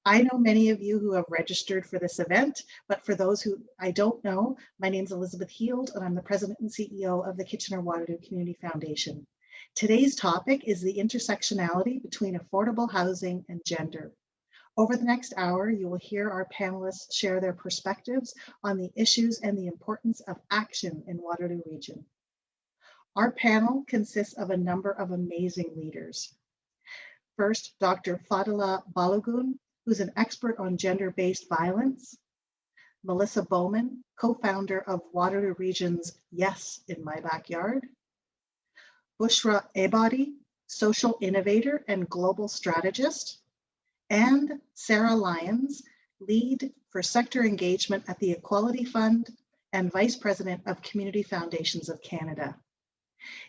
I know many of you who have registered for this event, but for those who I don't know, my name is Elizabeth Heald, and I'm the President and CEO of the Kitchener-Waterloo Community Foundation. Today's topic is the intersectionality between affordable housing and gender. Over the next hour, you will hear our panelists share their perspectives on the issues and the importance of action in Waterloo Region. Our panel consists of a number of amazing leaders. First, Dr. Fadhilah Balogun, who's an expert on gender-based violence. Melissa Bowman, co-founder of Waterloo Region's Yes in My Backyard. Bushra Ebadi, social innovator and global strategist. And Sara, Lyons, lead for sector engagement at the Equality Fund and Vice President of Community Foundations of Canada.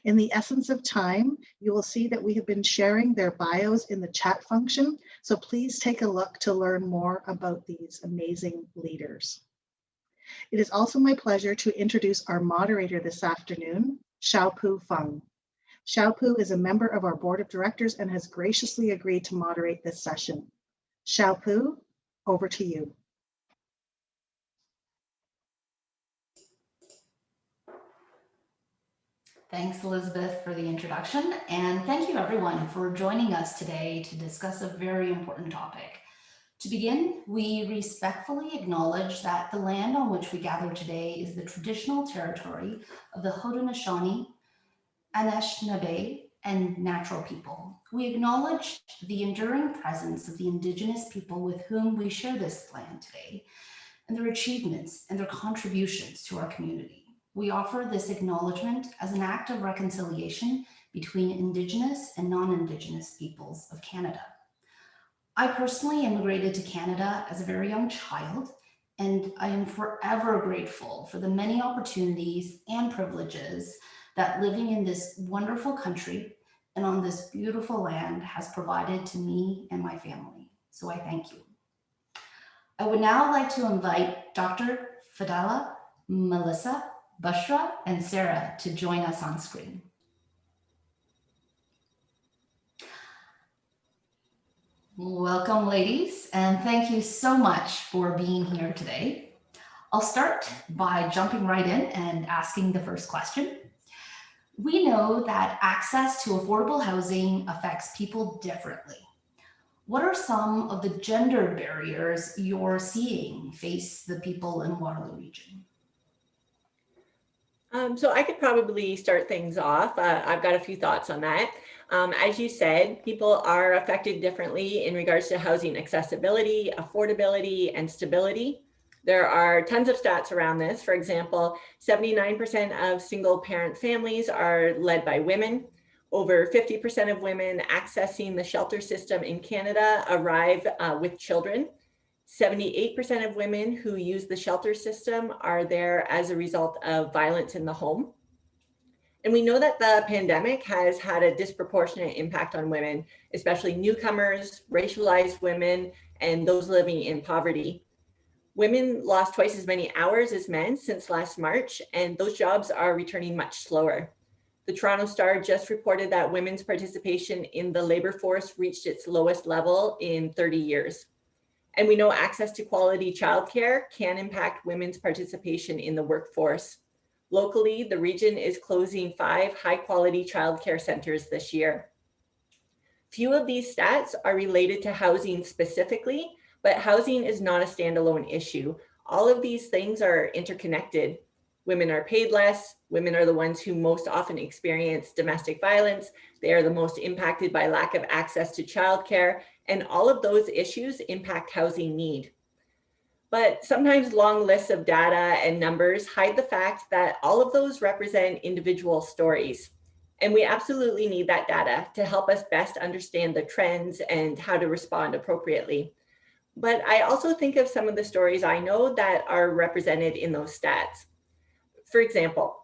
In the essence of time, you will see that we have been sharing their bios in the chat function, so please take a look to learn more about these amazing leaders. It is also my pleasure to introduce our moderator this afternoon, Xiaopu Fung. Xiaopu is a member of our board of directors and has graciously agreed to moderate this session. Xiaopu, over to you. Thanks, Elizabeth, for the introduction, and thank you everyone for joining us today to discuss a very important topic. To begin, we respectfully acknowledge that the land on which we gather today is the traditional territory of the Haudenosaunee, Anishinaabe, and Natural people. We acknowledge the enduring presence of the Indigenous people with whom we share this land today, and their achievements and their contributions to our community. We offer this acknowledgement as an act of reconciliation between Indigenous and non-Indigenous peoples of Canada. I personally immigrated to Canada as a very young child, and I am forever grateful for the many opportunities and privileges that living in this wonderful country and on this beautiful land has provided to me and my family. So I thank you. I would now like to invite Dr. Fadhilah, Melissa, Bushra, and Sara to join us on screen. Welcome, ladies, and thank you so much for being here today. I'll start by jumping right in and asking the first question. We know that access to affordable housing affects people differently. What are some of the gender barriers you're seeing face the people in Waterloo Region? So I could probably start things off. I've got a few thoughts on that. As you said, people are affected differently in regards to housing accessibility, affordability, and stability. There are tons of stats around this. For example, 79% of single parent families are led by women. Over 50% of women accessing the shelter system in Canada arrive with children. 78% of women who use the shelter system are there as a result of violence in the home. And we know that the pandemic has had a disproportionate impact on women, especially newcomers, racialized women, and those living in poverty. Women lost twice as many hours as men since last March, and those jobs are returning much slower. The Toronto Star just reported that women's participation in the labor force reached its lowest level in 30 years. And we know access to quality childcare can impact women's participation in the workforce. Locally, the region is closing 5 high-quality childcare centers this year. Few of these stats are related to housing specifically, but housing is not a standalone issue. All of these things are interconnected. Women are paid less. Women are the ones who most often experience domestic violence. They are the most impacted by lack of access to childcare, and all of those issues impact housing need. But sometimes long lists of data and numbers hide the fact that all of those represent individual stories. And we absolutely need that data to help us best understand the trends and how to respond appropriately. But I also think of some of the stories I know that are represented in those stats. For example,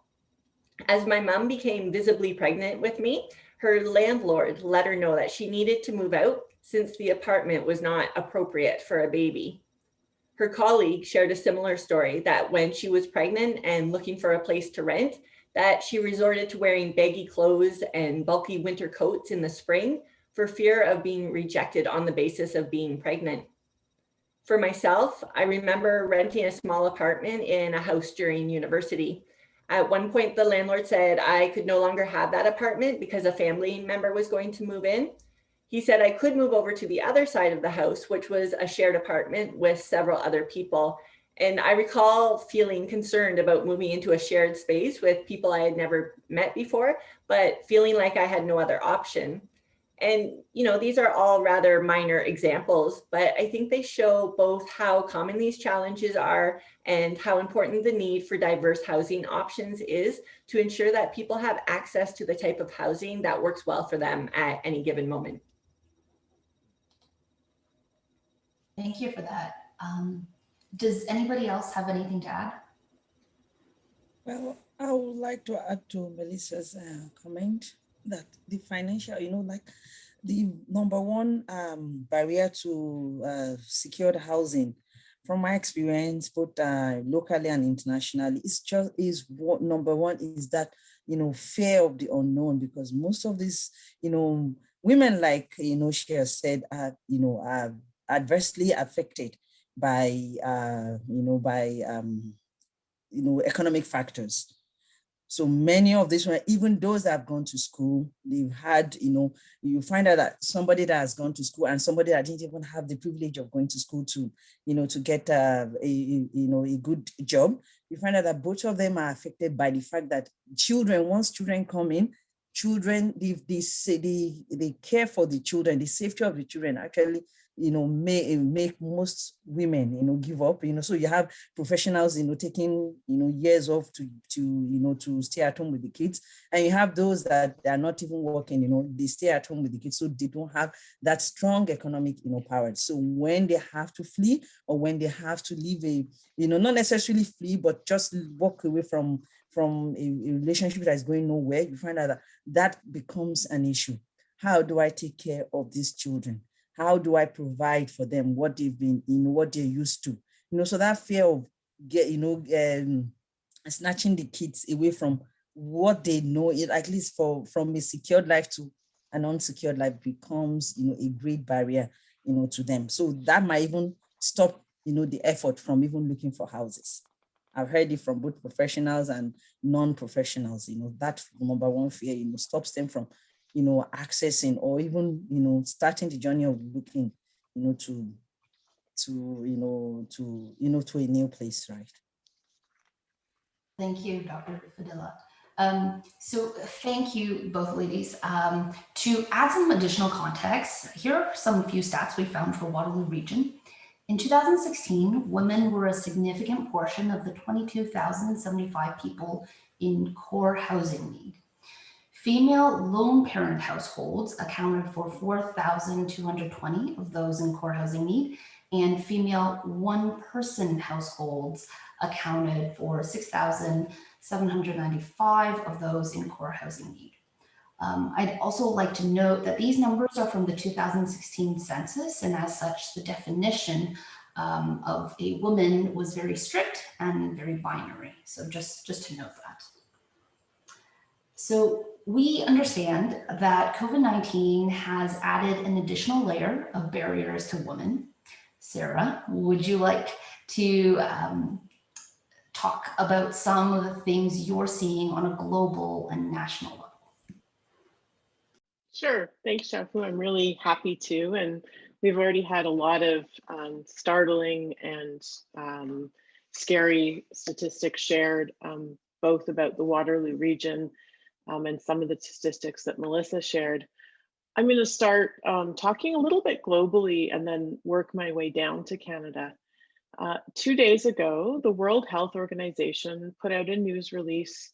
as my mom became visibly pregnant with me, her landlord let her know that she needed to move out since the apartment was not appropriate for a baby. Her colleague shared a similar story that when she was pregnant and looking for a place to rent, that she resorted to wearing baggy clothes and bulky winter coats in the spring for fear of being rejected on the basis of being pregnant. For myself, I remember renting a small apartment in a house during university. At one point, the landlord said I could no longer have that apartment because a family member was going to move in. He said I could move over to the other side of the house, which was a shared apartment with several other people. And I recall feeling concerned about moving into a shared space with people I had never met before, but feeling like I had no other option. And, these are all rather minor examples, but I think they show both how common these challenges are and how important the need for diverse housing options is to ensure that people have access to the type of housing that works well for them at any given moment. Thank you for that. Does anybody else have anything to add? Well, I would like to add to Melissa's comment that the financial, like the number one barrier to secured housing, from my experience, both locally and internationally, number one is that, fear of the unknown, because most of these, women, like, she has said, are adversely affected by, economic factors. So many of these, even those that have gone to school, they've had, you find out that somebody that has gone to school and somebody that didn't even have the privilege of going to school to, to get a good job, you find out that both of them are affected by the fact that once children come in, they care for the children, the safety of the children actually, may make most women, give up, so you have professionals, taking, years off to stay at home with the kids. And you have those that are not even working, they stay at home with the kids, so they don't have that strong economic, power. So when they have to flee, or when they have to leave not necessarily flee, but just walk away from a relationship that is going nowhere, you find out that becomes an issue. How do I take care of these children? How do I provide for them what they've been, what they're used to? So that fear of snatching the kids away from what they know, at least from a secured life to an unsecured life, becomes, a great barrier, to them. So that might even stop, the effort from even looking for houses. I've heard it from both professionals and non-professionals, that number one fear, stops them from, accessing or even, starting the journey of looking, to a new place, right? Thank you, Dr. Fadhilah. So thank you both ladies. To add some additional context, here are few stats we found for Waterloo region. In 2016, women were a significant portion of the 22,075 people in core housing need. Female lone parent households accounted for 4,220 of those in core housing need, and female one-person households accounted for 6,795 of those in core housing need. I'd also like to note that these numbers are from the 2016 census, and as such, the definition of a woman was very strict and very binary. So just to note that. So we understand that COVID-19 has added an additional layer of barriers to women. Sara, would you like to talk about some of the things you're seeing on a global and national level? Sure, thanks, Xiaopu. I'm really happy to, and we've already had a lot of startling and scary statistics shared, both about the Waterloo region and some of the statistics that Melissa shared. I'm going to start talking a little bit globally and then work my way down to Canada. 2 days ago, the World Health Organization put out a news release,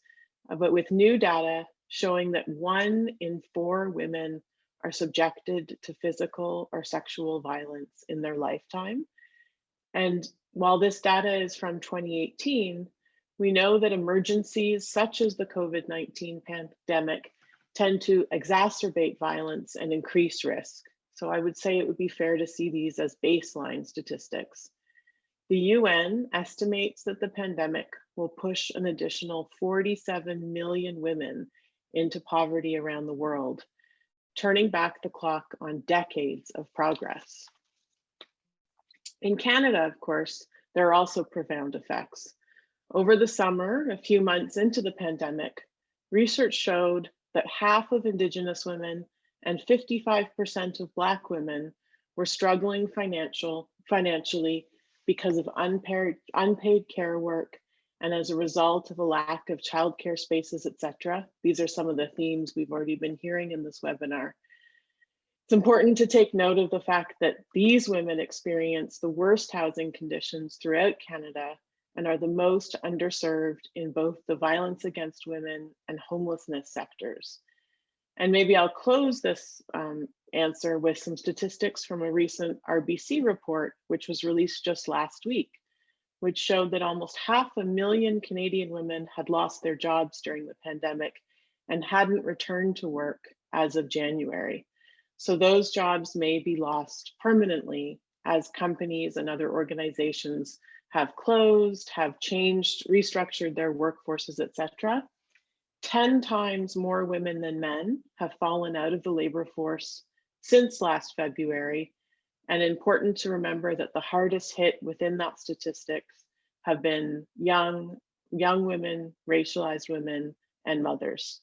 but with new data showing that 1 in 4 women are subjected to physical or sexual violence in their lifetime. And while this data is from 2018, we know that emergencies such as the COVID-19 pandemic tend to exacerbate violence and increase risk. So I would say it would be fair to see these as baseline statistics. The UN estimates that the pandemic will push an additional 47 million women into poverty around the world, turning back the clock on decades of progress. In Canada, of course, there are also profound effects. Over the summer, a few months into the pandemic, research showed that half of Indigenous women and 55% of Black women were struggling financially because of unpaid care work and as a result of a lack of childcare spaces, etc. These are some of the themes we've already been hearing in this webinar. It's important to take note of the fact that these women experience the worst housing conditions throughout Canada and are the most underserved in both the violence against women and homelessness sectors. And maybe I'll close this answer with some statistics from a recent RBC report, which was released just last week, which showed that almost 500,000 Canadian women had lost their jobs during the pandemic and hadn't returned to work as of January. So those jobs may be lost permanently as companies and other organizations have closed, have changed, restructured their workforces, etc. 10 times more women than men have fallen out of the labor force since last February. And important to remember that the hardest hit within that statistics have been young women, racialized women, and mothers.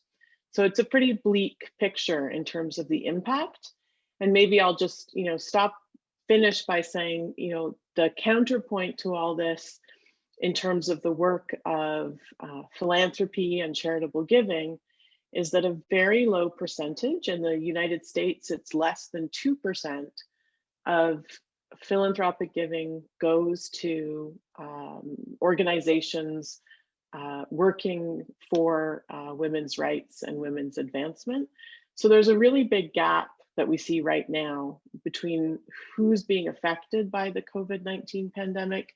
So it's a pretty bleak picture in terms of the impact. And maybe I'll just, finish by saying, the counterpoint to all this in terms of the work of philanthropy and charitable giving is that a very low percentage, in the United States, it's less than 2% of philanthropic giving goes to organizations working for women's rights and women's advancement. So there's a really big gap that we see right now between who's being affected by the COVID-19 pandemic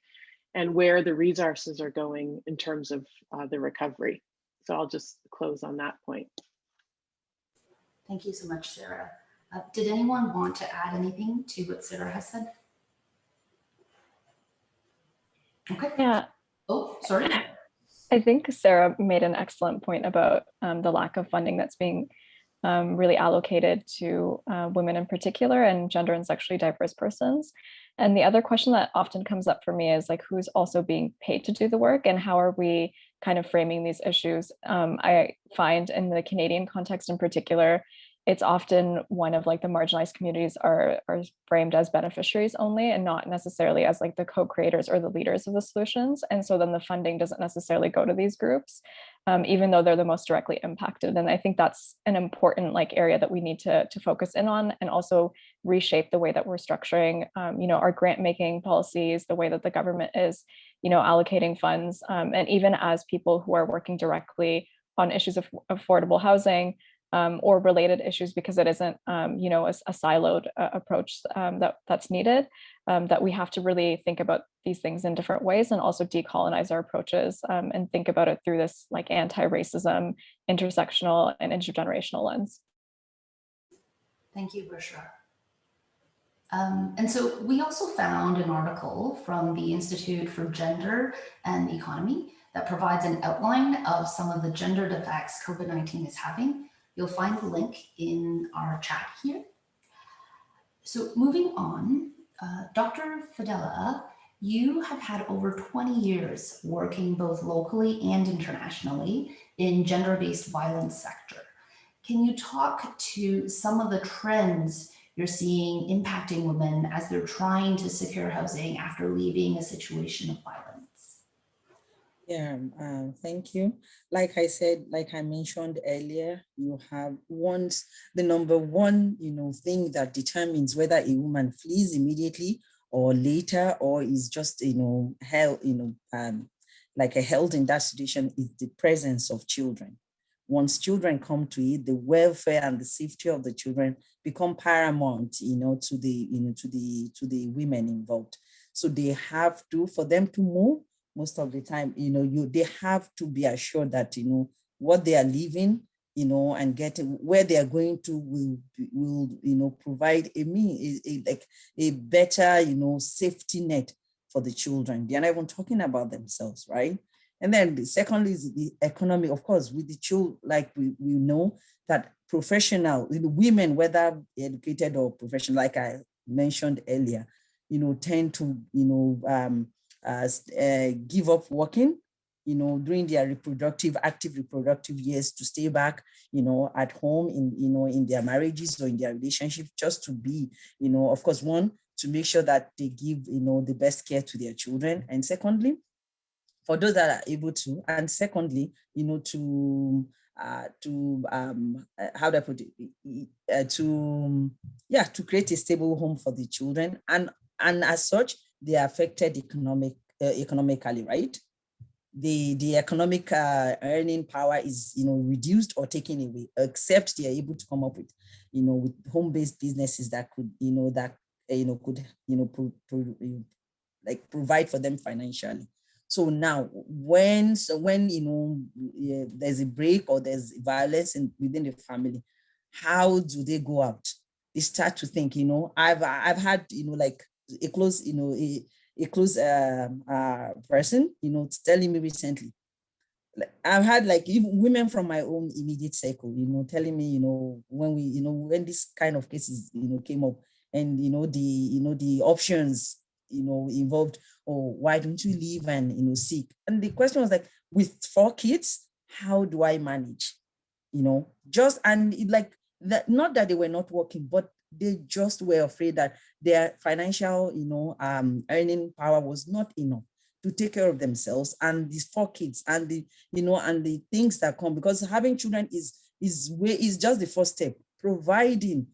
and where the resources are going in terms of the recovery. So I'll just close on that point. Thank you so much, Sarah. Did anyone want to add anything to what Sarah has said? Okay. Yeah. Oh, sorry. I think Sarah made an excellent point about the lack of funding that's being really allocated to women in particular and gender and sexually diverse persons. And the other question that often comes up for me is like, who's also being paid to do the work and how are we kind of framing these issues? I find in the Canadian context in particular, it's often one of like the marginalized communities are framed as beneficiaries only and not necessarily as like the co-creators or the leaders of the solutions. And so then the funding doesn't necessarily go to these groups, even though they're the most directly impacted. And I think that's an important like area that we need to focus in on and also reshape the way that we're structuring, our grant making policies, the way that the government is, allocating funds. And even as people who are working directly on issues of affordable housing, or related issues, because it isn't, a siloed approach that's needed, that we have to really think about these things in different ways and also decolonize our approaches and think about it through this like anti-racism, intersectional and intergenerational lens. Thank you, Bushra. And so we also found an article from the Institute for Gender and the Economy that provides an outline of some of the gendered effects COVID-19 is having. You'll find the link in our chat here. So moving on, Dr. Fadhilah, you have had over 20 years working both locally and internationally in gender-based violence sector. Can you talk to some of the trends you're seeing impacting women as they're trying to secure housing after leaving a situation of violence? Yeah, thank you. Like I said, like I mentioned earlier, you have the number one, thing that determines whether a woman flees immediately or later, or is just, held, like a held in that situation, is the presence of children. Once children come to it, the welfare and the safety of the children become paramount, to the women involved. So they have to, for them to move, most of the time, they have to be assured that, what they are leaving, and getting where they are going to will provide a better, safety net for the children. They're not even talking about themselves, right? And then secondly is the economy, of course, with the children, like we know that professional, women, whether educated or professional, like I mentioned earlier, tend to, give up working, during their active reproductive years, to stay back, at home in their marriages or in their relationship, just to be, of course, one, to make sure that they give, the best care to their children. And secondly, for those that are able to, and secondly, to how do I put it? To create a stable home for the children. And as such, they are affected economically, right? The economic earning power is, reduced or taken away, except they are able to come up with, with home-based businesses that could, like provide for them financially. So now, when there's a break or there's violence within the family, how do they go out? They start to think, I've had, like a close, a close person, telling me recently. I've had like even women from my own immediate circle, telling me, when this kind of cases, came up, and the options, involved, or why don't you leave and seek? And the question was like, with 4 kids, how do I manage? Just, and like that, not that they were not working, but they just were afraid that their financial, earning power was not enough to take care of themselves and these 4 kids and the, and the things that come, because having children is just the first step. Providing,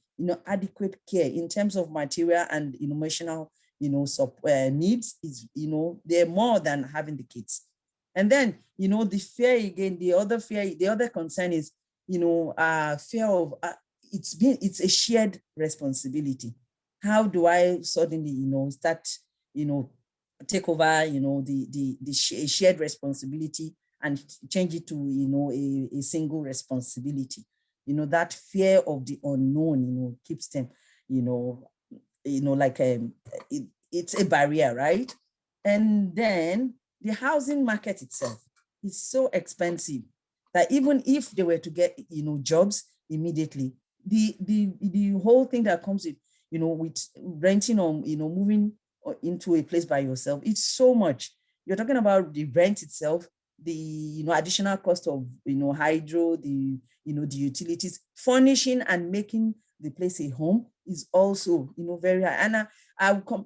adequate care in terms of material and emotional, needs is, they're more than having the kids. And then, the fear again, the other concern is, fear of, it's a shared responsibility. How do I suddenly, start, take over, the shared responsibility and change it to, a single responsibility? That fear of the unknown, keeps them, like it's a barrier, right? And then the housing market itself is so expensive that even if they were to get, jobs immediately, the whole thing that comes with, with renting or, moving into a place by yourself, it's so much. You're talking about the rent itself, the, additional cost of, hydro, the, the utilities, furnishing and making the place a home is also, very high. And I will come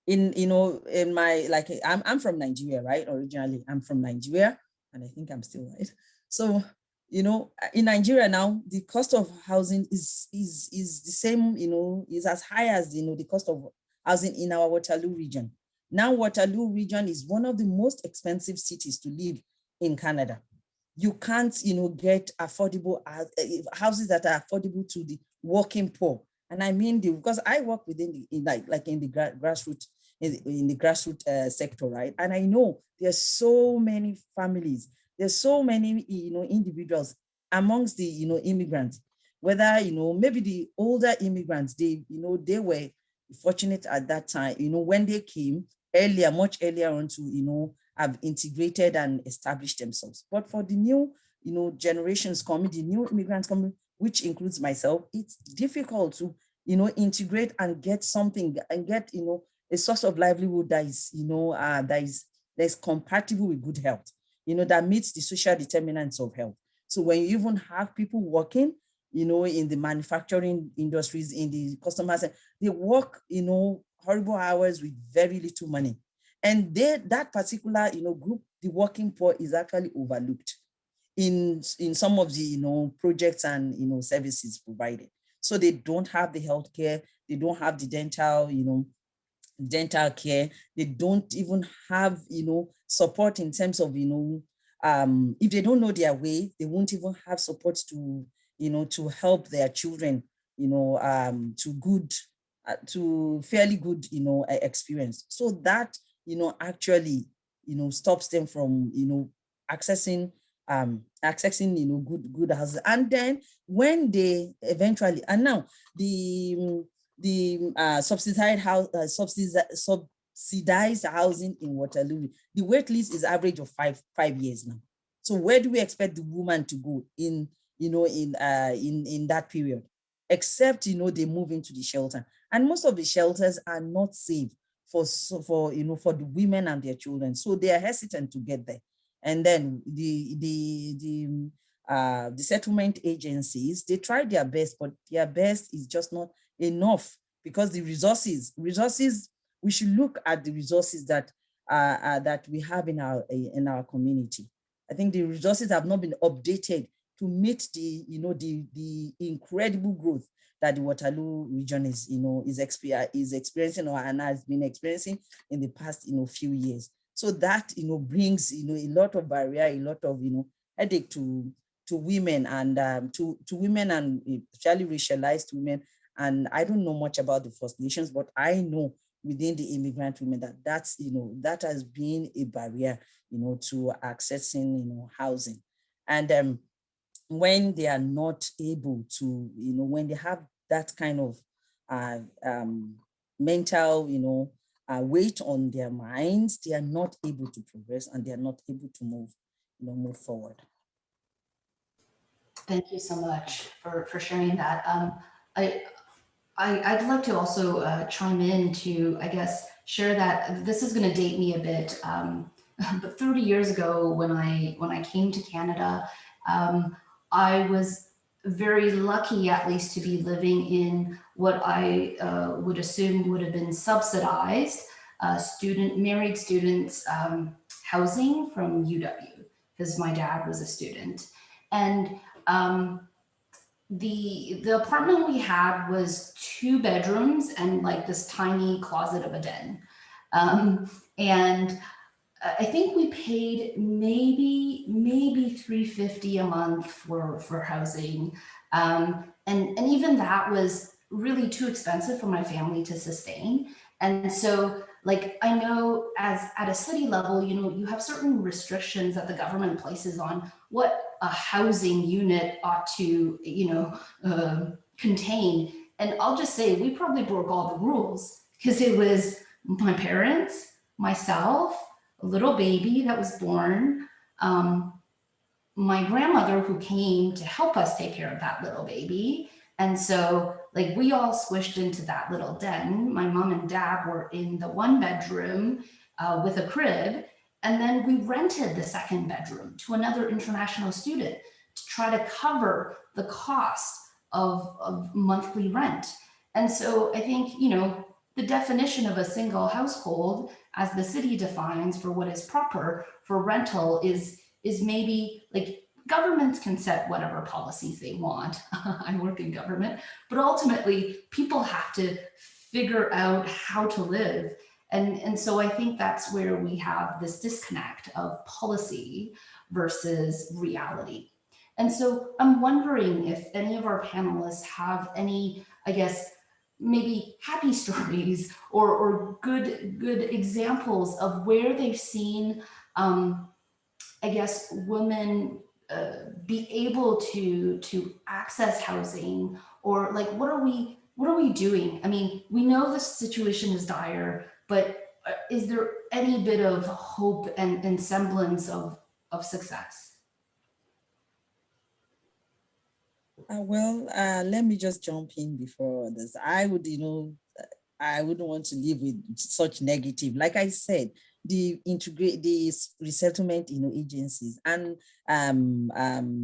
in, in my, like, I'm from Nigeria, right? Originally, I'm from Nigeria, and I think I'm still right. So, in Nigeria now, the cost of housing is the same, is as high as, the cost of housing in our Waterloo region. Now, Waterloo region is one of the most expensive cities to live in Canada. You can't, get affordable houses that are affordable to the working poor. And I mean, because I work within in the grassroots, in the grassroots sector, right? And I know there's so many families, there's so many, individuals amongst the, immigrants, whether, maybe the older immigrants, they were fortunate at that time, when they came earlier, much earlier on to, have integrated and established themselves. But for the new, generations coming, the new immigrants coming, which includes myself, it's difficult to, integrate and get something and get, a source of livelihood that is, that is compatible with good health, that meets the social determinants of health. So when you even have people working, in the manufacturing industries, in the customers, they work, horrible hours with very little money. And that particular, group, the working poor, is actually overlooked in some of the, projects and, services provided. So they don't have the healthcare, they don't have the dental, dental care. They don't even have, support in terms of, if they don't know their way, they won't even have support to, to help their children, to fairly good, experience. So that, actually, stops them from, accessing, good houses. And then when they eventually, and now the subsidized housing in Waterloo, the wait list is average of five years now. So where do we expect the woman to go in, in that period? except, they move into the shelter. And most of the shelters are not safe for the women and their children. So they are hesitant to get there. And then the settlement agencies, they try their best, but their best is just not enough, because the resources, we should look at the resources that we have in our community. I think the resources have not been updated to meet the incredible growth that the Waterloo region is experiencing, and has been experiencing in the past few years. So that brings a lot of barrier, a lot of headache to women, and to women, and especially racialized women. And I don't know much about the First Nations, but I know within the immigrant women that has been a barrier to accessing housing. And when they are not able to, when they have that kind of mental weight on their minds, they are not able to progress, and they are not able to move forward. Thank you so much for sharing that. I'd like to also chime in to, I guess, share that this is going to date me a bit. But 30 years ago, when I came to Canada, I was very lucky, at least, to be living in what I would assume would have been subsidized married students housing from UW, because my dad was a student. And the apartment we had was 2 bedrooms and like this tiny closet of a den. And I think we paid maybe $350 a month for housing. And even that was really too expensive for my family to sustain. And so, like, I know at a city level, you have certain restrictions that the government places on what a housing unit ought to, contain. And I'll just say, we probably broke all the rules, because it was my parents, myself, a little baby that was born, my grandmother who came to help us take care of that little baby. And so, like, we all squished into that little den. My mom and dad were in the 1 bedroom with a crib. And then we rented the 2nd bedroom to another international student to try to cover the cost of monthly rent. And so I think, the definition of a single household, as the city defines for what is proper for rental, is maybe, like, governments can set whatever policies they want. I work in government, but ultimately people have to figure out how to live. And so I think that's where we have this disconnect of policy versus reality. And so I'm wondering if any of our panelists have any, I guess, maybe happy stories or good examples of where they've seen, I guess, women be able to access housing, or like, what are we doing? I mean, we know the situation is dire, but is there any bit of hope and semblance of success? Let me just jump in before this. I wouldn't want to live with such negative. Like I said, the resettlement, agencies and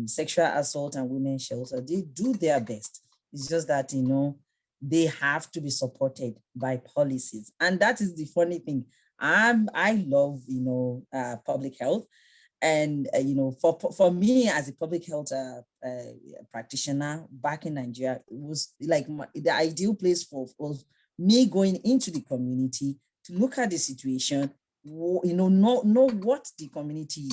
sexual assault and women's shelter, they do their best. It's just that, they have to be supported by policies. And that is the funny thing. I love, public health. And, for me as a public health practitioner back in Nigeria, it was like the ideal place for me going into the community to look at the situation, know what the community,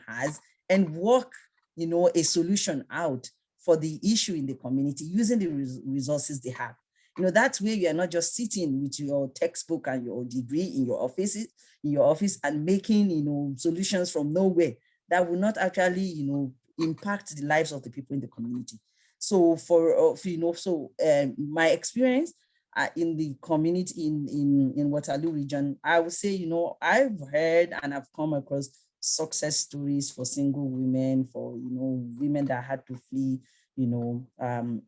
has, and work, a solution out for the issue in the community using the resources they have. That's where you are not just sitting with your textbook and your degree in your office and making, solutions from nowhere that will not actually, impact the lives of the people in the community. So my experience in the community in Waterloo region, I would say, I've heard and I've come across success stories for single women, for, women that had to flee,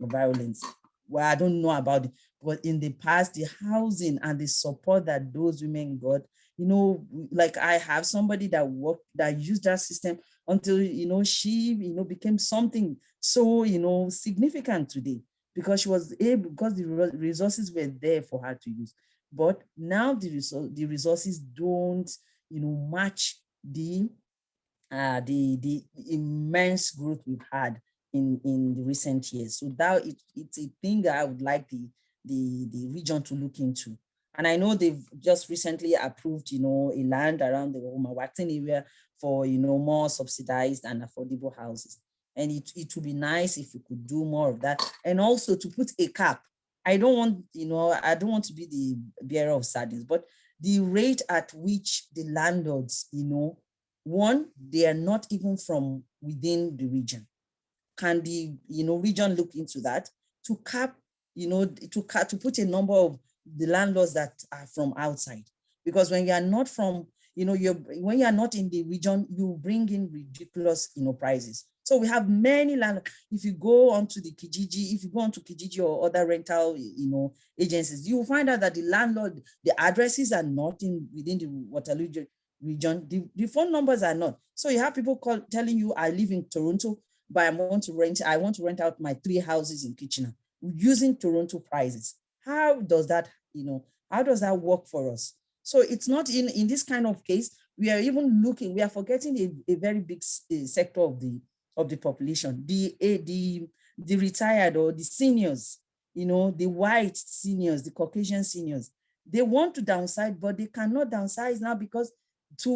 violence. well, I don't know about it, but in the past, the housing and the support that those women got, you know, like I have somebody that used that system until, you know, she, you know, became something so, you know, significant today, because she was able, because the resources were there for her to use. But now the resources don't, you know, match the immense growth we've had in the recent years. So that it's a thing that I would like the region to look into. And I know they've just recently approved, you know, a land around the Waxing area for, you know, more subsidized and affordable houses. And it would be nice if we could do more of that. And also to put a cap. I don't want, you know, I don't want to be the bearer of sadness, but the rate at which the landlords, you know, one, they are not even from within the region. Can the, you know, region look into that to cap, you know, to put a number of the landlords that are from outside? Because when you are not from, you know, when you are not in the region, you bring in ridiculous, you know, prices. So we have many landlords. If you go onto the Kijiji, if you go onto Kijiji or other rental, you know, agencies, you will find out that the landlord, the addresses are not within the Waterloo region. The phone numbers are not. So you have people telling you, I live in Toronto, but I want to rent out my 3 houses in Kitchener using Toronto prices. How does that, you know, how does that work for us? So it's not in this kind of case, we are forgetting a very big sector of the population, the retired or the seniors, you know, the white seniors, the Caucasian seniors. They want to downsize, but they cannot downsize now because to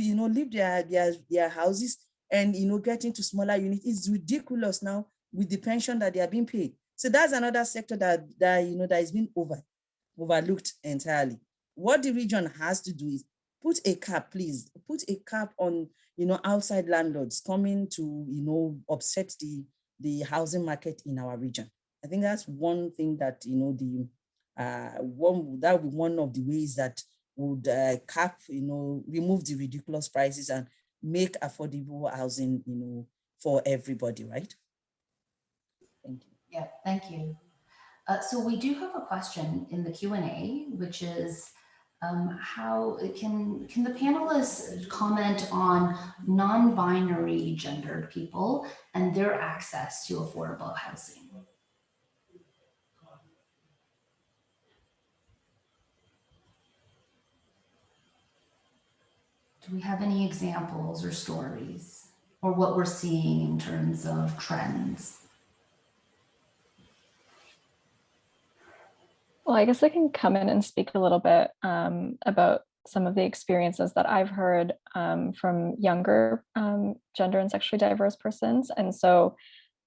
you know, leave their houses and, you know, get into smaller units is ridiculous now with the pension that they are being paid. So that's another sector that you know, that is being overlooked entirely. What the region has to do is put a cap, please, put a cap on, you know, outside landlords coming to, you know, upset the housing market in our region. I think that's one thing that, you know, that would be one of the ways that would cap, you know, remove the ridiculous prices and make affordable housing, you know, for everybody, right? Thank you. Yeah, thank you. So we do have a question in the Q&A, which is how can the panelists comment on non-binary gendered people and their access to affordable housing? Do we have any examples or stories or what we're seeing in terms of trends? Well, I guess I can come in and speak a little bit about some of the experiences that I've heard from younger gender and sexually diverse persons. And so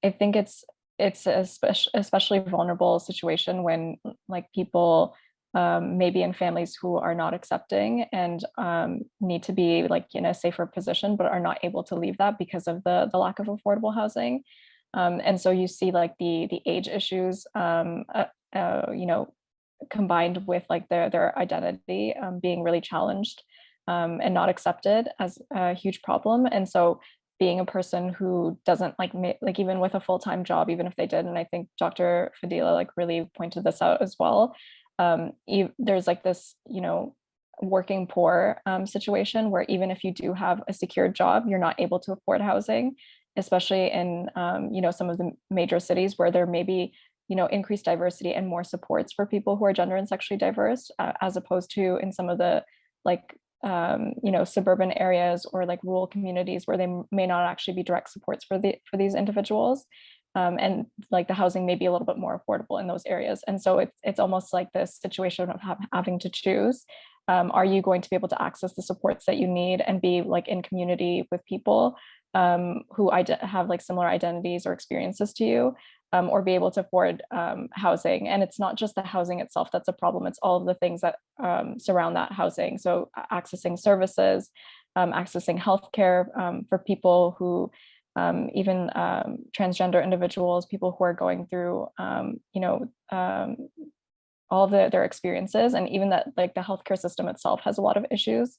I think it's especially vulnerable situation when like people maybe in families who are not accepting and need to be like in a safer position, but are not able to leave that because of the lack of affordable housing. And so you see like the age issues, you know, combined with like their identity being really challenged and not accepted as a huge problem. And so being a person who doesn't like even with a full-time job, even if they did, and I think Dr. Fadhilah like really pointed this out as well, there's like this, you know, working poor situation where even if you do have a secured job, you're not able to afford housing, especially in, you know, some of the major cities where there may be, you know, increased diversity and more supports for people who are gender and sexually diverse, as opposed to in some of the like, you know, suburban areas or like rural communities where they may not actually be direct supports for these individuals. And like the housing may be a little bit more affordable in those areas. And so it's almost like this situation of having to choose. Are you going to be able to access the supports that you need and be like in community with people who have like similar identities or experiences to you, or be able to afford housing? And it's not just the housing itself that's a problem, it's all of the things that surround that housing. So accessing services, accessing healthcare for people who, even transgender individuals, people who are going through, you know, all of their experiences, and even that like the healthcare system itself has a lot of issues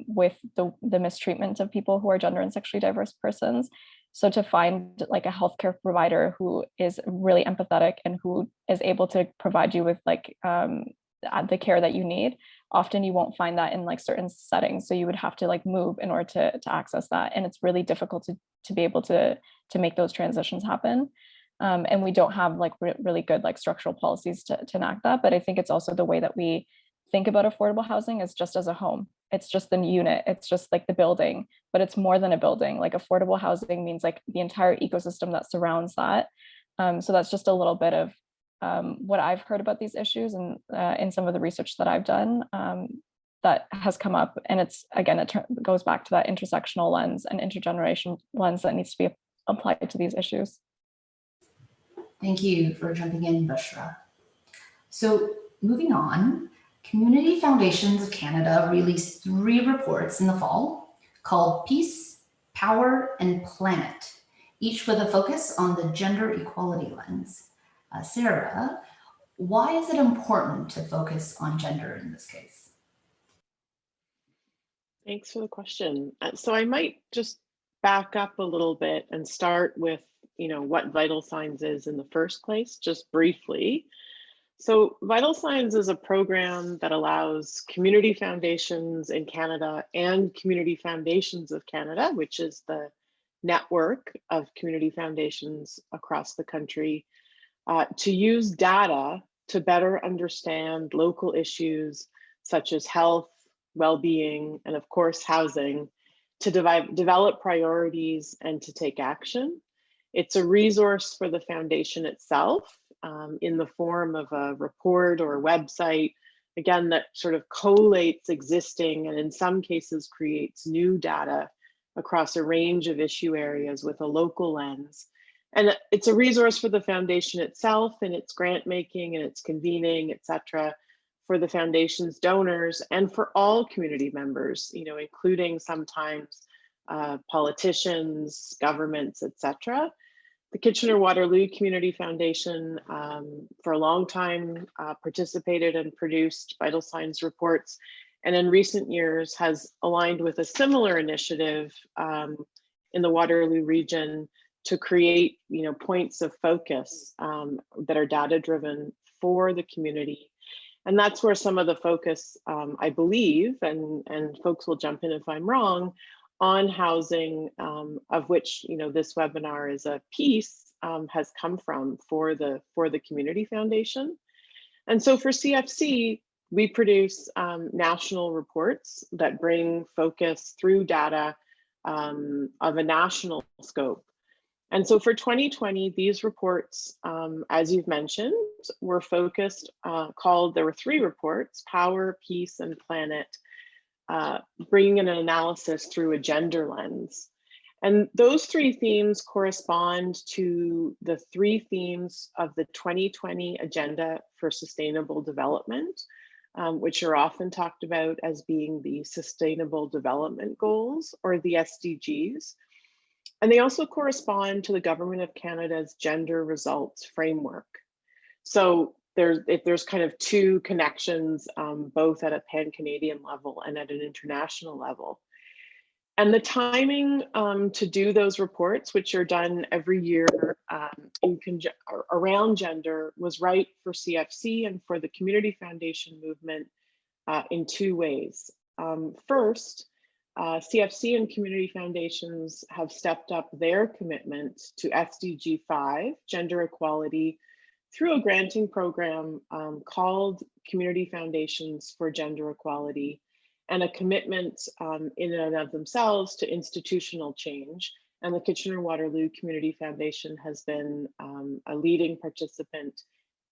with the mistreatment of people who are gender and sexually diverse persons. So to find like a healthcare provider who is really empathetic and who is able to provide you with like the care that you need, often you won't find that in like certain settings. So you would have to like move in order to access that. And it's really difficult to be able to make those transitions happen. And we don't have like really good like structural policies to enact that. But I think it's also the way that we think about affordable housing is just as a home. It's just the unit, it's just like the building, but it's more than a building. Like affordable housing means like the entire ecosystem that surrounds that. So that's just a little bit of what I've heard about these issues and in some of the research that I've done that has come up. And it's, again, it goes back to that intersectional lens and intergenerational lens that needs to be applied to these issues. Thank you for jumping in, Bushra. So moving on, Community Foundations of Canada released 3 reports in the fall called Peace, Power, and Planet, each with a focus on the gender equality lens. Sara, why is it important to focus on gender in this case? Thanks for the question. So I might just back up a little bit and start with, what Vital Signs is in the first place, just briefly. So Vital Signs is a program that allows community foundations in Canada and Community Foundations of Canada, which is the network of community foundations across the country, to use data to better understand local issues such as health, well-being, and of course, housing, to develop priorities and to take action. It's a resource for the foundation itself, in the form of a report or a website, again, that sort of collates existing and in some cases creates new data across a range of issue areas with a local lens. And it's a resource for the foundation itself and its grant making and its convening, et cetera, for the foundation's donors and for all community members, including sometimes politicians, governments, et cetera. The Kitchener-Waterloo Community Foundation for a long time participated and produced Vital Signs reports, and in recent years has aligned with a similar initiative in the Waterloo region to create points of focus that are data-driven for the community. And that's where some of the focus, I believe, and folks will jump in if I'm wrong, on housing, of which this webinar is a piece, has come from for the Community Foundation. And so for CFC, we produce national reports that bring focus through data of a national scope. And so for 2020, these reports, as you've mentioned, were focused, there were 3 reports, Power, Peace, and Planet, bringing in an analysis through a gender lens. And those 3 themes correspond to the 3 themes of the 2020 Agenda for Sustainable Development, which are often talked about as being the Sustainable Development Goals, or the SDGs. And they also correspond to the Government of Canada's Gender Results Framework. So there's kind of 2 connections, both at a pan-Canadian level and at an international level. And the timing to do those reports, which are done every year around gender, was right for CFC and for the Community Foundation movement in 2 ways. First, CFC and community foundations have stepped up their commitment to SDG 5, gender equality, through a granting program called Community Foundations for Gender Equality, and a commitment in and of themselves to institutional change. And the Kitchener-Waterloo Community Foundation has been a leading participant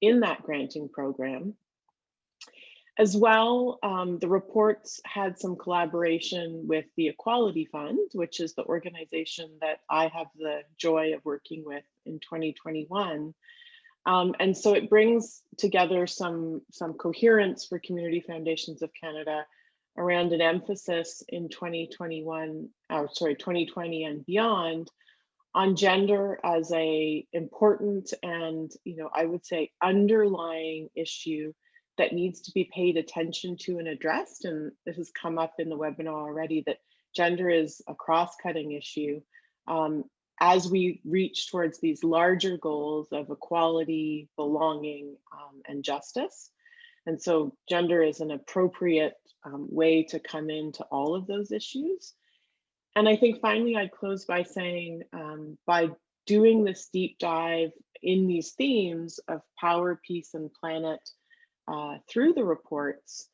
in that granting program. As well, the reports had some collaboration with the Equality Fund, which is the organization that I have the joy of working with in 2021. And so it brings together some coherence for Community Foundations of Canada around an emphasis in 2020 and beyond on gender as a important and, I would say, underlying issue that needs to be paid attention to and addressed. And this has come up in the webinar already, that gender is a cross-cutting issue. as we reach towards these larger goals of equality, belonging, and justice. And so gender is an appropriate way to come into all of those issues. And I think finally I'd close by saying, by doing this deep dive in these themes of power, peace, and planet through the reports,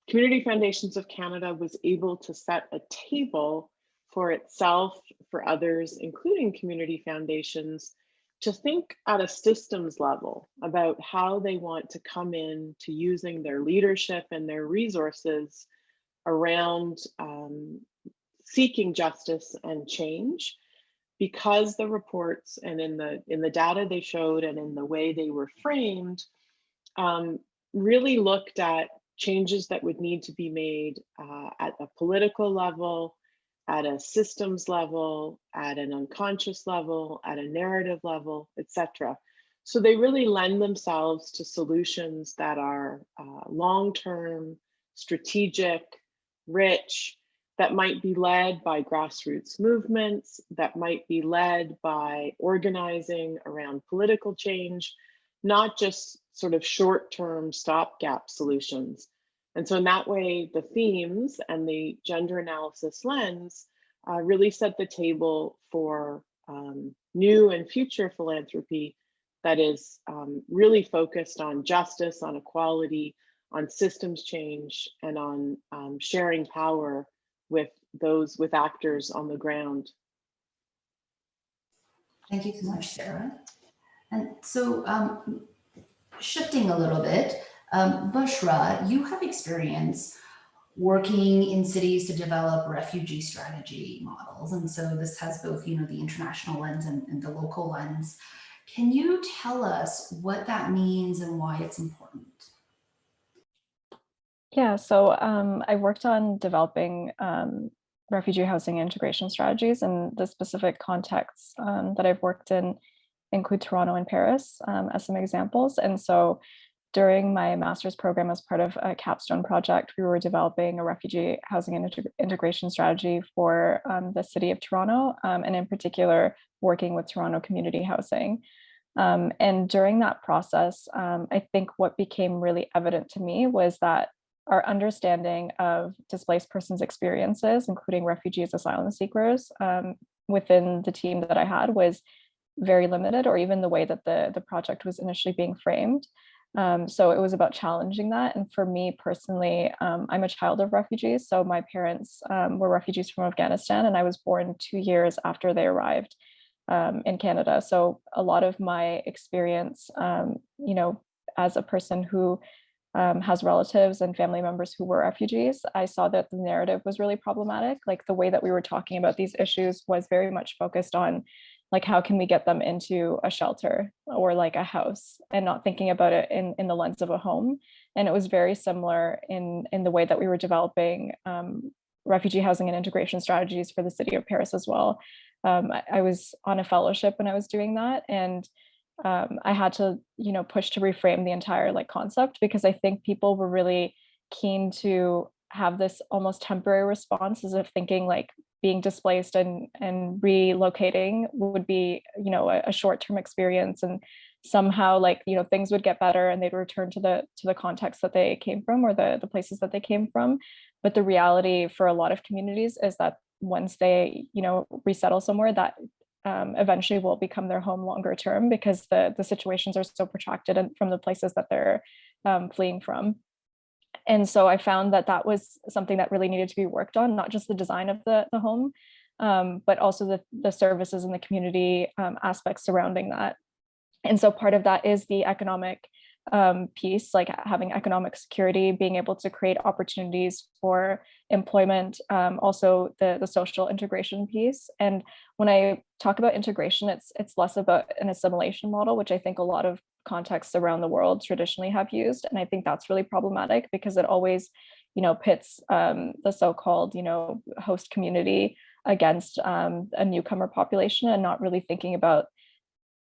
Community Foundations of Canada was able to set a table for itself, for others, including community foundations, to think at a systems level about how they want to come in to using their leadership and their resources around seeking justice and change, because the reports and in the data they showed and in the way they were framed really looked at changes that would need to be made at a political level, at a systems level, at an unconscious level, at a narrative level, etc. So they really lend themselves to solutions that are long-term, strategic, rich, that might be led by grassroots movements, that might be led by organizing around political change, not just sort of short-term stopgap solutions. And so in that way, the themes and the gender analysis lens really set the table for new and future philanthropy that is really focused on justice, on equality, on systems change, and on sharing power with those, with actors on the ground. Thank you so much, Sarah. And so shifting a little bit, Bushra, you have experience working in cities to develop refugee strategy models. And so this has both, the international lens and the local lens. Can you tell us what that means and why it's important? Yeah, so I worked on developing refugee housing integration strategies, and the specific contexts that I've worked in include Toronto and Paris as some examples. And so during my master's program, as part of a capstone project, we were developing a refugee housing and integration strategy for the city of Toronto, and in particular, working with Toronto community housing. And during that process, I think what became really evident to me was that our understanding of displaced persons' experiences, including refugees, asylum seekers, within the team that I had was very limited, or even the way that the project was initially being framed. So it was about challenging that. And for me personally, I'm a child of refugees. So my parents were refugees from Afghanistan, and I was born 2 years after they arrived in Canada. So a lot of my experience, as a person who has relatives and family members who were refugees, I saw that the narrative was really problematic. Like the way that we were talking about these issues was very much focused on, like, how can we get them into a shelter or like a house, and not thinking about it in the lens of a home. And it was very similar in the way that we were developing refugee housing and integration strategies for the city of Paris as well. I was on a fellowship when I was doing that, and I had to, push to reframe the entire concept, because I think people were really keen to have this almost temporary response, as if thinking like being displaced and relocating would be, a short-term experience, and somehow things would get better and they'd return to the context that they came from, or the places that they came from. But the reality for a lot of communities is that once they, resettle somewhere, that eventually will become their home longer term, because the situations are so protracted and from the places that they're fleeing from. And so I found that was something that really needed to be worked on, not just the design of the home, but also the services and the community aspects surrounding that. And so part of that is the economic piece, like having economic security, being able to create opportunities for employment, also the social integration piece. And when I talk about integration, it's less about an assimilation model, which I think a lot of contexts around the world traditionally have used. And I think that's really problematic, because it always, pits the so-called, host community against a newcomer population, and not really thinking about,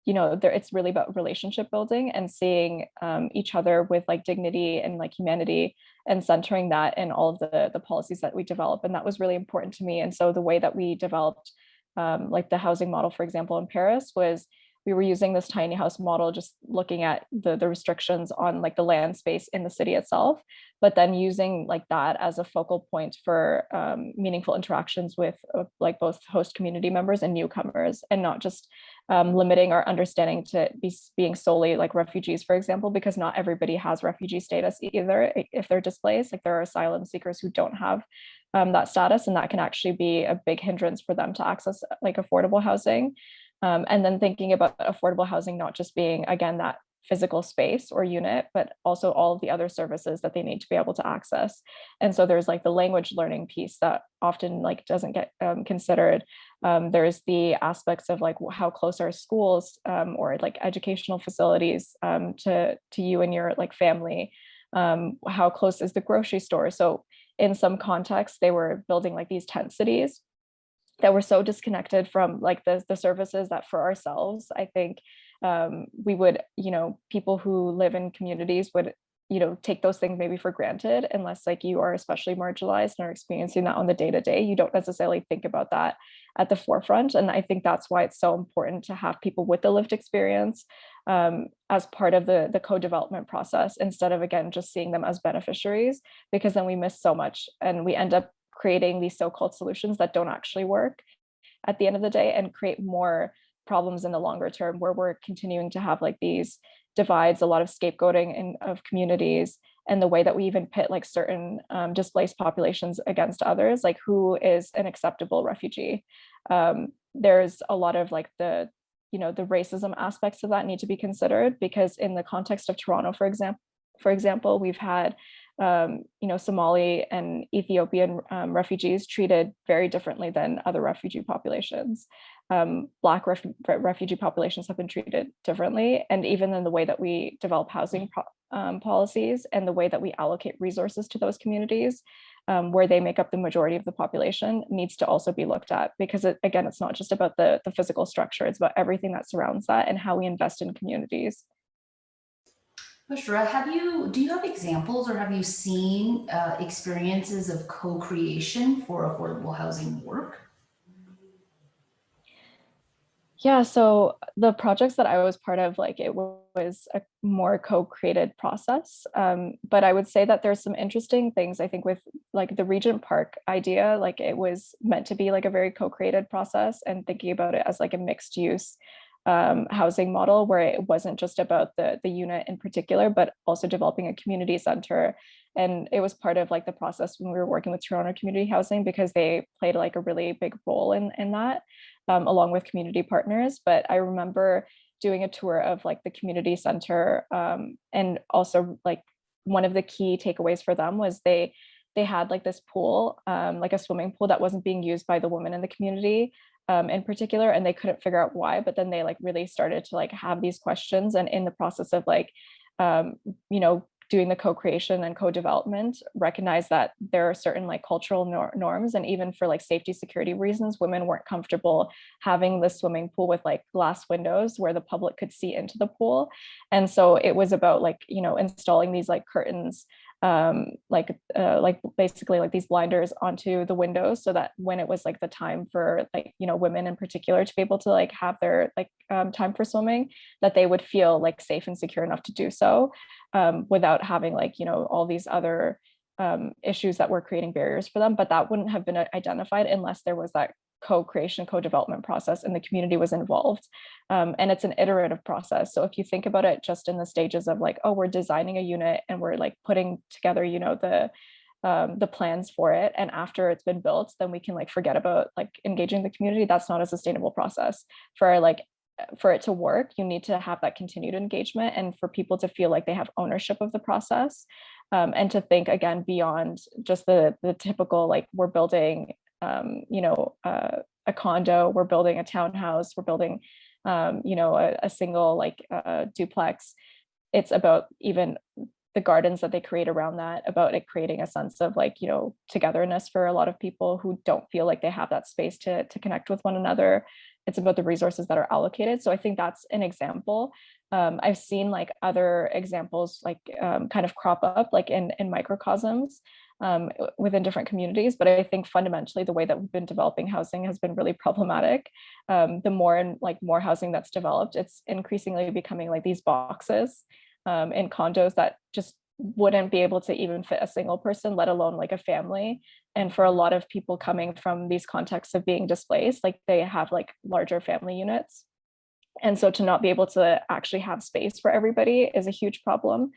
it's really about relationship building and seeing each other with dignity and humanity, and centering that in all of the policies that we develop. And that was really important to me. And so the way that we developed like the housing model, for example, in Paris, was we were using this tiny house model, just looking at the restrictions on like the land space in the city itself, but then using like that as a focal point for meaningful interactions with like both host community members and newcomers, and not just limiting our understanding to being solely like refugees, for example, because not everybody has refugee status either if they're displaced. Like there are asylum seekers who don't have that status, and that can actually be a big hindrance for them to access like affordable housing. And then thinking about affordable housing not just being, again, that physical space or unit, but also all of the other services that they need to be able to access. And so there's like the language learning piece that often like doesn't get considered. There's the aspects of like how close are schools or like educational facilities to you and your like family. How close is the grocery store? So in some contexts, they were building like these tent cities that were so disconnected from like the services that for ourselves, I think we would, people who live in communities would, take those things maybe for granted, unless like you are especially marginalized and are experiencing that on the day-to-day. You don't necessarily think about that at the forefront. And I think that's why it's so important to have people with the lived experience as part of the co-development process, instead of, again, just seeing them as beneficiaries, because then we miss so much and we end up creating these so-called solutions that don't actually work at the end of the day, and create more problems in the longer term, where we're continuing to have like these divides, a lot of scapegoating of communities, and the way that we even pit like certain displaced populations against others, like who is an acceptable refugee. There's a lot of like the racism aspects of that need to be considered, because in the context of Toronto, for example, we've had Somali and Ethiopian refugees treated very differently than other refugee populations. Black refugee populations have been treated differently, and even in the way that we develop housing policies and the way that we allocate resources to those communities, where they make up the majority of the population, needs to also be looked at, because again, it's not just about the physical structure, it's about everything that surrounds that and how we invest in communities. Bushra, do you have examples, or have you seen experiences of co-creation for affordable housing work? Yeah, so the projects that I was part of, like it was a more co-created process. But I would say that there's some interesting things, I think, with like the Regent Park idea. Like it was meant to be like a very co-created process, and thinking about it as like a mixed use housing model, where it wasn't just about the unit in particular, but also developing a community center. And it was part of like the process when we were working with Toronto Community Housing, because they played like a really big role in that, along with community partners. But I remember doing a tour of like the community center, and also like one of the key takeaways for them was they had like this pool, like a swimming pool that wasn't being used by the women in the community in particular, and they couldn't figure out why. But then they like really started to like have these questions, and in the process of like doing the co-creation and co-development, recognize that there are certain like cultural norms, and even for like safety security reasons, women weren't comfortable having the swimming pool with like glass windows where the public could see into the pool. And so it was about like installing these like curtains, like basically like these blinders onto the windows, so that when it was like the time for like women in particular to be able to like have their like time for swimming, that they would feel like safe and secure enough to do so, without having like all these other issues that were creating barriers for them. But that wouldn't have been identified unless there was that co-creation, co-development process, and the community was involved. And it's an iterative process. So if you think about it just in the stages of like, oh, we're designing a unit and we're like putting together, the plans for it, and after it's been built, then we can like forget about like engaging the community. That's not a sustainable process. For it to work, you need to have that continued engagement, and for people to feel like they have ownership of the process, and to think again beyond just the typical like we're building a condo, we're building a townhouse, we're building a single like duplex. It's about even the gardens that they create around that, about it creating a sense of like togetherness for a lot of people who don't feel like they have that space to connect with one another. It's about the resources that are allocated. So I think that's an example. I've seen like other examples like kind of crop up like in microcosms. within different communities. But I think fundamentally the way that we've been developing housing has been really problematic. The more and more housing that's developed, it's increasingly becoming like these boxes in condos that just wouldn't be able to even fit a single person, let alone like a family. And for a lot of people coming from these contexts of being displaced, like they have like larger family units. And so to not be able to actually have space for everybody is a huge problem.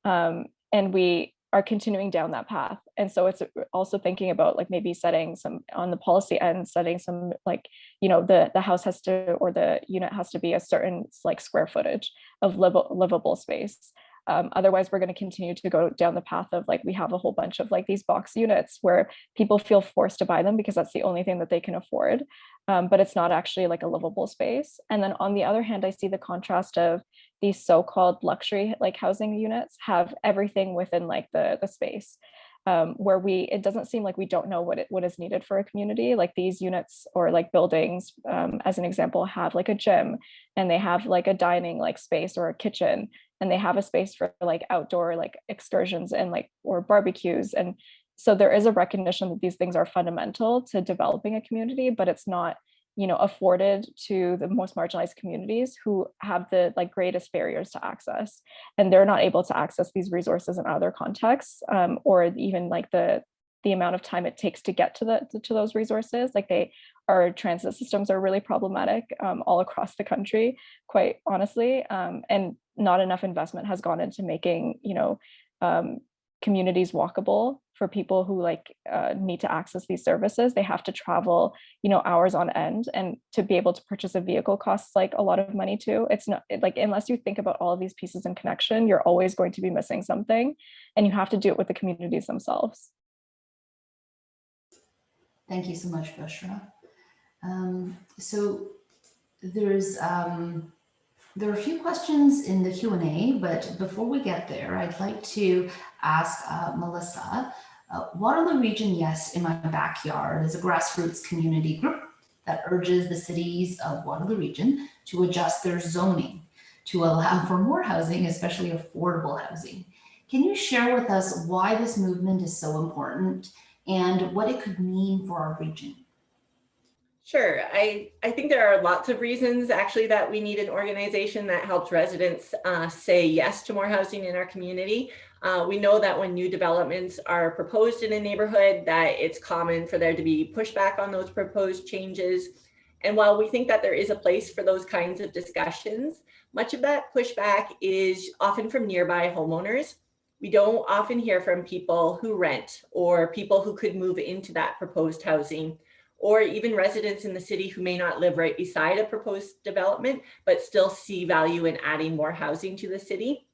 And we are continuing down that path. And so it's also thinking about like maybe setting some on the policy end, setting some like, the house has to, or the unit has to be a certain like square footage of livable space. Otherwise, we're going to continue to go down the path of like, we have a whole bunch of like these box units where people feel forced to buy them because that's the only thing that they can afford. But it's not actually like a livable space. And then on the other hand, I see the contrast of these so-called luxury like housing units have everything within like the space. Where it doesn't seem like we don't know what is needed for a community. Like these units or like buildings, as an example, have like a gym, and they have like a dining like space or a kitchen, and they have a space for like outdoor like excursions and like or barbecues. And so there is a recognition that these things are fundamental to developing a community, but it's not afforded to the most marginalized communities who have the like greatest barriers to access, and they're not able to access these resources in other contexts, or even like the amount of time it takes to get to those resources. Like our transit systems are really problematic all across the country, quite honestly, and not enough investment has gone into making communities walkable for people who like need to access these services. They have to travel hours on end, and to be able to purchase a vehicle costs like a lot of money too. It's not like, unless you think about all of these pieces in connection, you're always going to be missing something, and you have to do it with the communities themselves. Thank you so much, Bushra. So there are a few questions in the Q&A, but before we get there, I'd like to ask Melissa, Waterloo Region Yes in My Backyard is a grassroots community group that urges the cities of Waterloo Region to adjust their zoning to allow for more housing, especially affordable housing. Can you share with us why this movement is so important and what it could mean for our region? Sure. I think there are lots of reasons actually that we need an organization that helps residents say yes to more housing in our community. We know that when new developments are proposed in a neighborhood, that it's common for there to be pushback on those proposed changes. And while we think that there is a place for those kinds of discussions, much of that pushback is often from nearby homeowners. We don't often hear from people who rent or people who could move into that proposed housing, or even residents in the city who may not live right beside a proposed development, but still see value in adding more housing to the city.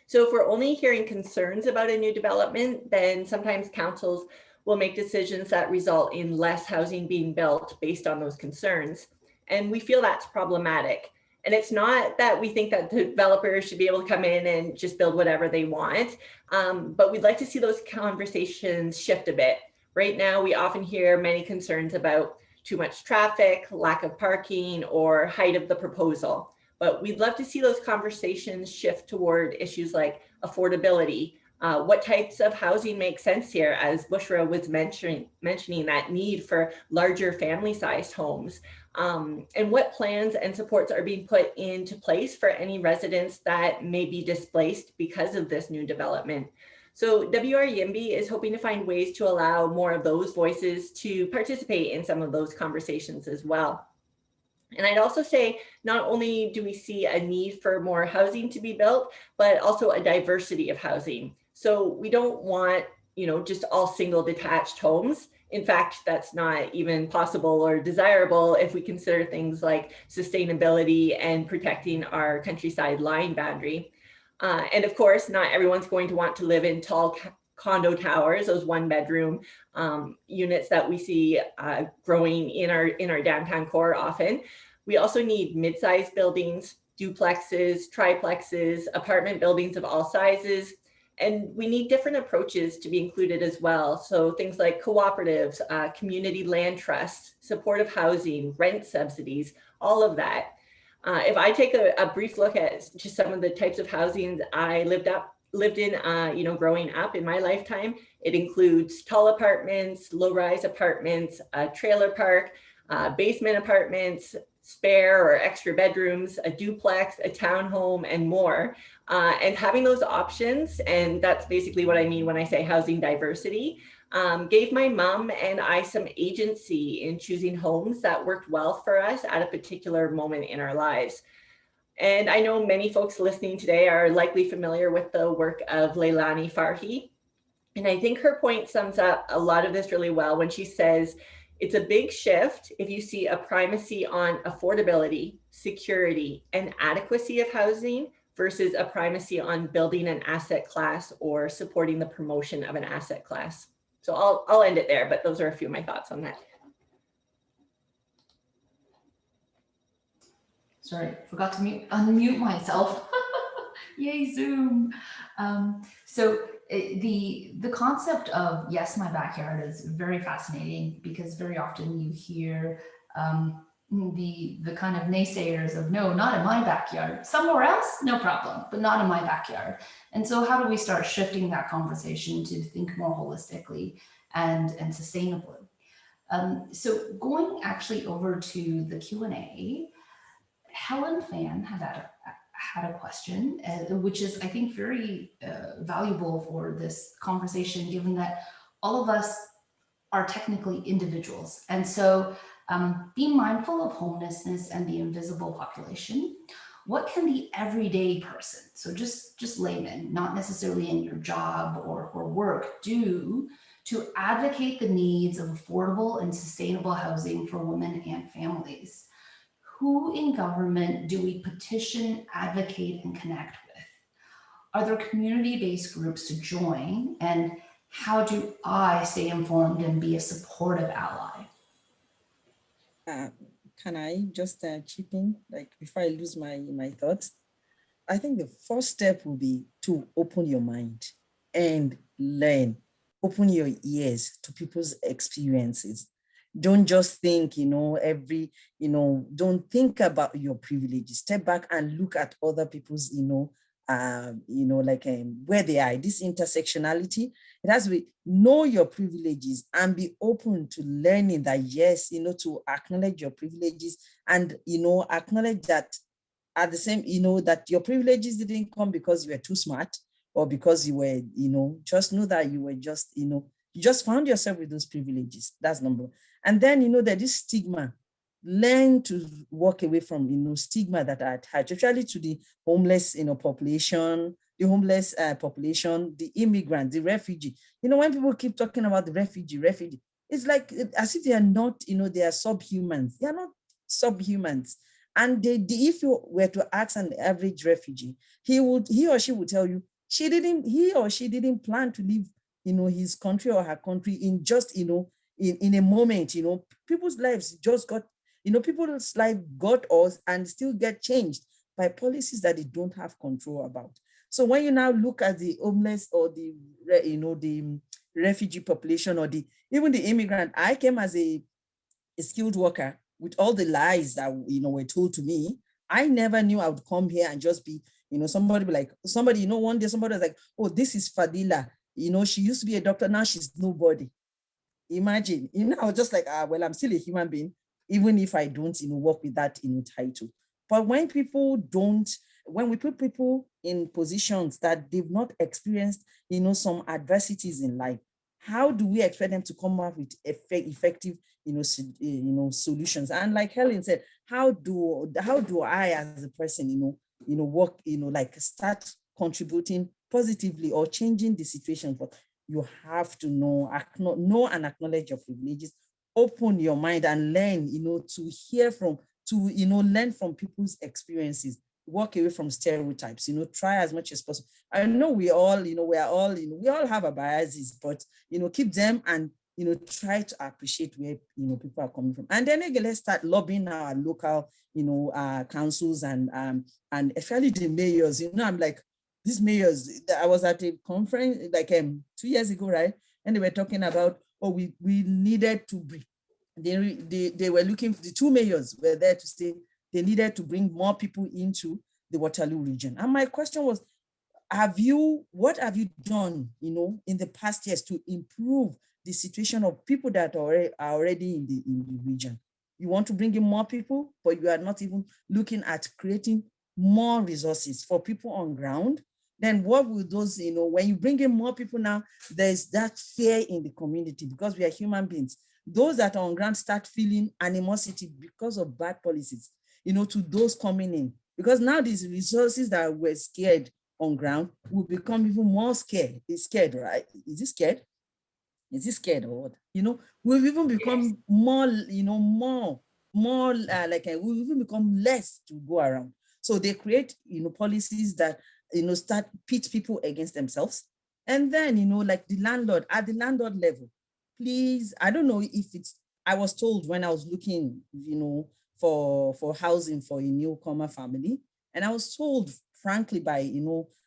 So if we're only hearing concerns about a new development, then sometimes councils will make decisions that result in less housing being built based on those concerns. And we feel that's problematic. And it's not that we think that developers should be able to come in and just build whatever they want, but we'd like to see those conversations shift a bit. Right now, we often hear many concerns about too much traffic, lack of parking, or height of the proposal. But we'd love to see those conversations shift toward issues like affordability. What types of housing make sense here, as Bushra was mentioning that need for larger family-sized homes, and what plans and supports are being put into place for any residents that may be displaced because of this new development. So WR YIMBY is hoping to find ways to allow more of those voices to participate in some of those conversations as well. And I'd also say, not only do we see a need for more housing to be built, but also a diversity of housing. So we don't want, just all single detached homes. In fact, that's not even possible or desirable if we consider things like sustainability and protecting our countryside line boundary. And of course, not everyone's going to want to live in tall condo towers, those 1-bedroom units that we see growing in our downtown core often. We also need mid-sized buildings, duplexes, triplexes, apartment buildings of all sizes. And we need different approaches to be included as well. So things like cooperatives, community land trusts, supportive housing, rent subsidies, all of that. If I take a brief look at just some of the types of housing I lived up lived in, growing up in my lifetime. It includes tall apartments, low-rise apartments, a trailer park, basement apartments, spare or extra bedrooms, a duplex, a townhome, and more. And having those options, and that's basically what I mean when I say housing diversity, gave my mom and I some agency in choosing homes that worked well for us at a particular moment in our lives. And I know many folks listening today are likely familiar with the work of Leilani Farhi. And I think her point sums up a lot of this really well when she says, it's a big shift if you see a primacy on affordability, security, and adequacy of housing versus a primacy on building an asset class or supporting the promotion of an asset class. So I'll end it there, but those are a few of my thoughts on that. Sorry, forgot to unmute myself. Yay, Zoom. So the concept of yes, my backyard is very fascinating because very often you hear the kind of naysayers of no, not in my backyard, somewhere else, no problem, but not in my backyard. And so how do we start shifting that conversation to think more holistically and sustainably? So going actually over to the Q&A, Helen Fan had a question, which is, I think, very valuable for this conversation, given that all of us are technically individuals. And so being mindful of homelessness and the invisible population, what can the everyday person, so just layman, not necessarily in your job or work, do to advocate the needs of affordable and sustainable housing for women and families? Who in government do we petition, advocate, and connect with? Are there community-based groups to join? And how do I stay informed and be a supportive ally? Can I just chip in, like, before I lose my thoughts? I think the first step will be to open your mind and learn. Open your ears to people's experiences. Don't just think, don't think about your privileges. Step back and look at other people's, where they are. This intersectionality, it has to be know your privileges and be open to learning that, yes, to acknowledge your privileges and, acknowledge that at the same, that your privileges didn't come because you were too smart or because you were, just know that you were just, you just found yourself with those privileges. That's number one. And then, there's this stigma. Learn to walk away from, stigma that are attached, especially to the homeless, population, the immigrant, the refugee. When people keep talking about the refugee, it's like as if they are not, they are subhumans. They are not subhumans. And if you were to ask an average refugee, he or she would tell you he or she didn't plan to leave, his country or her country in just, in a moment. People's lives just got, people's life got us and still get changed by policies that they don't have control about. So when you now look at the homeless or the refugee population or even the immigrant, I came as a skilled worker with all the lies that, were told to me. I never knew I would come here and just be, somebody be like, one day somebody was like, oh, this is Fadhilah. She used to be a doctor, now she's nobody. Imagine, I was just like, well, I'm still a human being, even if I don't, work with that, title. But when we put people in positions that they've not experienced, some adversities in life, how do we expect them to come up with effective, solutions? And like Helen said, how do I as a person, work, start contributing positively or changing the situation? But you have to know and acknowledge your privileges, open your mind and learn, learn from people's experiences, walk away from stereotypes, try as much as possible. I know we all have our biases, but, keep them and, try to appreciate where, people are coming from. And then again, let's start lobbying our local, councils and especially the mayors. I'm like, these mayors, I was at a conference like 2 years ago, right? And they were talking about, we needed to bring, they were looking, the two mayors were there to say they needed to bring more people into the Waterloo region. And my question was, what have you done, in the past years to improve the situation of people that are already in the region? You want to bring in more people, but you are not even looking at creating more resources for people on ground. Then what will those, when you bring in more people now, there's that fear in the community because we are human beings. Those that are on ground start feeling animosity because of bad policies, to those coming in. Because now these resources that were scared on ground will become even more scared. It's scared, right? Is it scared? Is it scared or what? We've even become more, we'll even become less to go around. So they create, policies that, start pit people against themselves. And then, like the landlord, at the landlord level, please, I don't know if I was told when I was looking, for housing for a newcomer family. And I was told, frankly, by,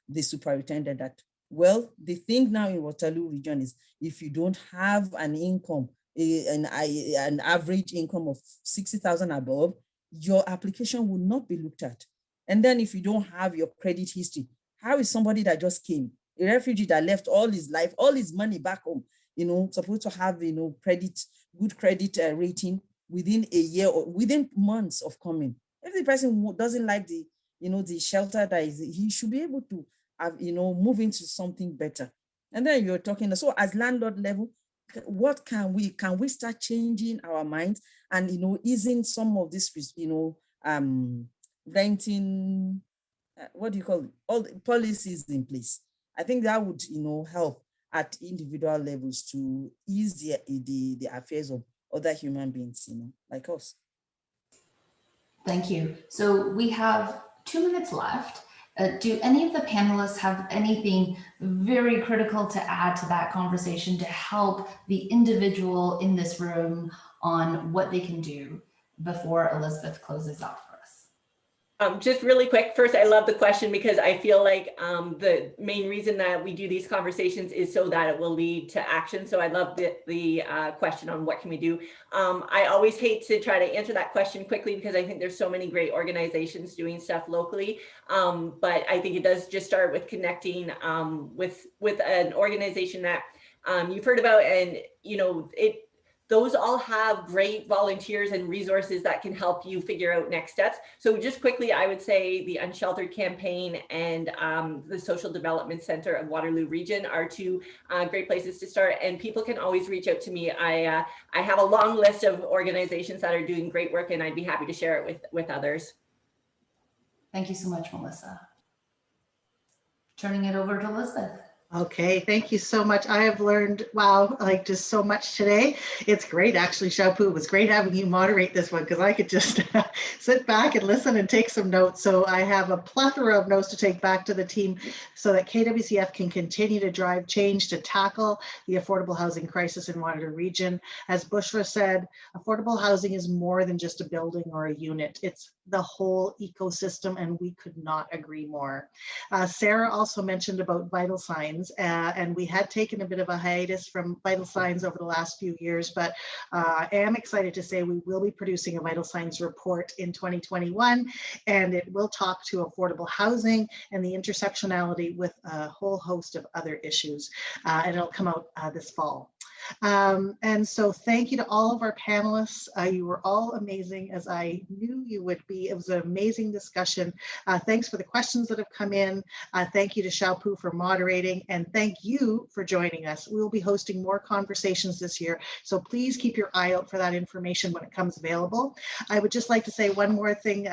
the superintendent that, well, the thing now in Waterloo region is if you don't have an income, an average income of 60,000 above, your application will not be looked at. And then if you don't have your credit history, how is somebody that just came, a refugee that left all his life, all his money back home, supposed to have, good credit rating within a year or within months of coming? If the person doesn't like the, the shelter that is, he should be able to have, move into something better. And then you're talking, so as landlord level, what can we start changing our minds and, easing some of this, renting, what do you call it? All the policies in place. I think that would, help at individual levels to ease the affairs of other human beings, like us. Thank you. So we have 2 minutes left. Do any of the panelists have anything very critical to add to that conversation to help the individual in this room on what they can do before Elizabeth closes out for us? Just really quick, first, I love the question because I feel like the main reason that we do these conversations is so that it will lead to action. So I love the question on what can we do. I always hate to try to answer that question quickly because I think there's so many great organizations doing stuff locally. But I think it does just start with connecting with an organization that you've heard about, and those all have great volunteers and resources that can help you figure out next steps. So just quickly, I would say the Unsheltered Campaign and the Social Development Center of Waterloo Region are two great places to start. And people can always reach out to me. I have a long list of organizations that are doing great work, and I'd be happy to share it with others. Thank you so much, Melissa. Turning it over to Elizabeth. Okay, thank you so much. I have learned, wow, like just so much today. It's great, actually, Xiaopu. It was great having you moderate this one because I could just sit back and listen and take some notes. So I have a plethora of notes to take back to the team so that KWCF can continue to drive change to tackle the affordable housing crisis in Waterloo Region. As Bushra said, affordable housing is more than just a building or a unit. It's the whole ecosystem, and we could not agree more. Sara also mentioned about vital signs, and we had taken a bit of a hiatus from vital signs over the last few years, but I am excited to say we will be producing a vital signs report in 2021, and it will talk to affordable housing and the intersectionality with a whole host of other issues, and it'll come out this fall. And so thank you to all of our panelists. You were all amazing, as I knew you would be. It was an amazing discussion. Thanks for the questions that have come in. Thank you to Xiaopu for moderating, and thank you for joining us. We will be hosting more conversations this year, so please keep your eye out for that information when it comes available. I would just like to say one more thing.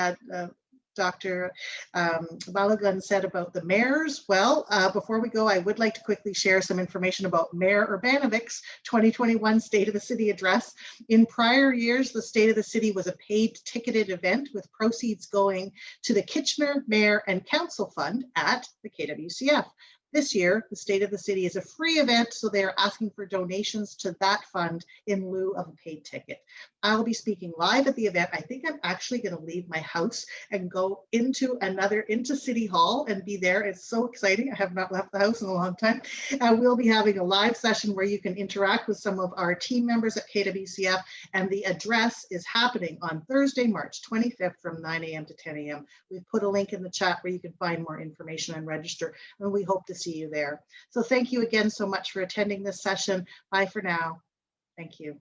Dr. Balogun said about the mayors. Well, before we go, I would like to quickly share some information about Mayor Urbanovic's 2021 State of the City address. In prior years, the State of the City was a paid ticketed event with proceeds going to the Kitchener Mayor and Council Fund at the KWCF. This year, the State of the City is a free event, so they are asking for donations to that fund in lieu of a paid ticket. I will be speaking live at the event. I think I'm actually going to leave my house and go into City Hall and be there. It's so exciting. I have not left the house in a long time. We'll be having a live session where you can interact with some of our team members at KWCF, and the address is happening on Thursday, March 25th from 9 a.m. to 10 a.m. We've put a link in the chat where you can find more information and register, and we hope to see you there. So thank you again so much for attending this session. Bye for now. Thank you.